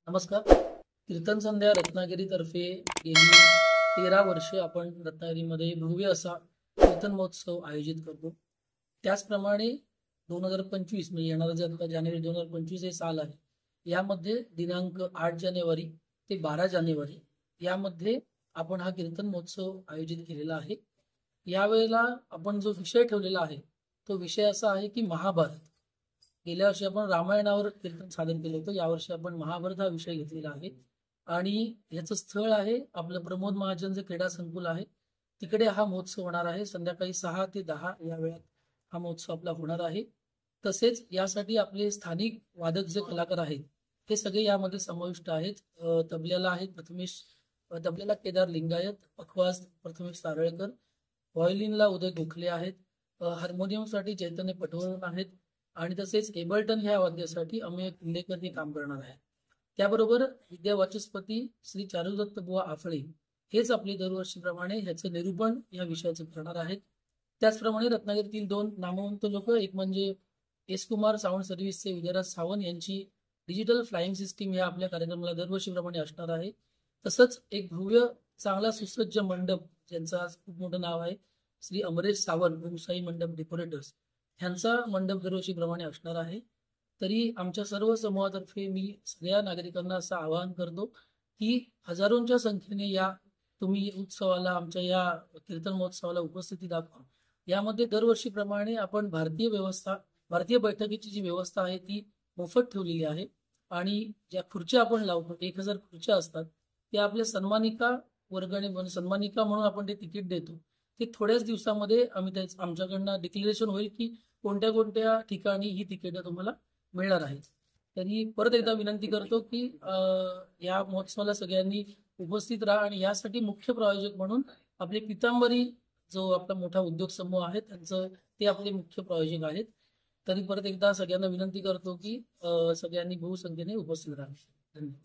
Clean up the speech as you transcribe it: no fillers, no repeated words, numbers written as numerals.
नमस्कार. कीर्तन संध्या रत्नागिरीतर्फे गेली 13 वर्षे आपण रत्नागिरीमध्ये भव्य असा कीर्तन महोत्सव आयोजित करतो. त्याचप्रमाणे 2025 म्हणजे येणारा जे आता जानेवारी 2025 हे साल आहे, यामध्ये दिनांक 8 जानेवारी ते 12 जानेवारी यामध्ये आपण हा कीर्तन महोत्सव आयोजित केलेला आहे. यावेळेला आपण जो विषय ठेवलेला आहे तो विषय असा आहे की महाभारत. गेल्या वर्षी आपण रामायणावर कीर्तन सादर केलं होतं, यावर्षी आपण महाभारत हा विषय घेतलेला आहे. आणि याचं स्थळ आहे आपलं प्रमोद महाजनचं क्रीडा संकुल आहे, तिकडे हा महोत्सव होणार आहे. संध्याकाळी 6 ते 10 या वेळात हा महोत्सव आपला होणार आहे. तसेच यासाठी आपले स्थानिक वादक जे कलाकार आहेत हे सगळे यामध्ये समाविष्ट आहेत. तबल्याला आहेत तबल्याला केदार लिंगायत, पखवाज प्रथमेश सारळकर, व्हायोलिनला उदय गोखले आहेत, हार्मोनियमसाठी चैतन्य पटवर्धन आहेत आणि तसेच एबल्टन ह्या वाद्यासाठी अमेय किल्लेकर हे काम करणार आहे. त्याबरोबर विद्यावाचस्पती श्री चारुदत्त बुवा आफळे हेच आपले दरवर्षीप्रमाणे ह्याचं निरूपण या विषयाचं करणार आहेत. त्याचप्रमाणे रत्नागिरीतील 2 नामवंत लोक, एक म्हणजे एस कुमार साऊंड सर्व्हिसचे विजयराज सावंत यांची डिजिटल फ्लाइंग सिस्टीम या आपल्या कार्यक्रमाला दरवर्षीप्रमाणे असणार आहे. तसंच एक भव्य चांगला सुसज्ज मंडप ज्यांचं खूप मोठं नाव आहे, श्री अमरेश सावंत व्यवसायी मंडप डेकोरेटर्स, ह्यांचा मंडप दरवर्षीप्रमाणे असणार आहे. तरी आमच्या सर्व समूहातर्फे मी सगळ्या नागरिकांना असं आवाहन करतो की हजारोंच्या संख्येने या तुम्ही उत्सवाला, आमच्या या कीर्तन महोत्सवाला उपस्थिती दाखवा. यामध्ये दरवर्षीप्रमाणे आपण भारतीय बैठकीची जी व्यवस्था आहे ती मोफत ठेवलेली आहे. आणि ज्या खुर्च्या आपण लावतो, 1000 खुर्च्या असतात, त्या आपल्या सन्मानिका वर्गणी सन्मानिका म्हणून आपण ते तिकीट देतो. ते थोड्याच दिवसामध्ये आमच्याकडनं डिक्लेरेशन होईल की कोणत्या कोणत्या ठिकाणी ही तिकीटं तुम्हाला मिळणार आहेत. तरी परत एकदा विनंती करतो की या महोत्सवाला सगळ्यांनी उपस्थित राहा. आणि यासाठी मुख्य प्रायोजक म्हणून आपले पितांबरी जो आपला मोठा उद्योग समूह आहे ते आपले मुख्य प्रायोजक आहेत. तरी परत एकदा सगळ्यांना विनंती करतो की सगळ्यांनी बहुसंख्येने उपस्थित राहा. धन्यवाद.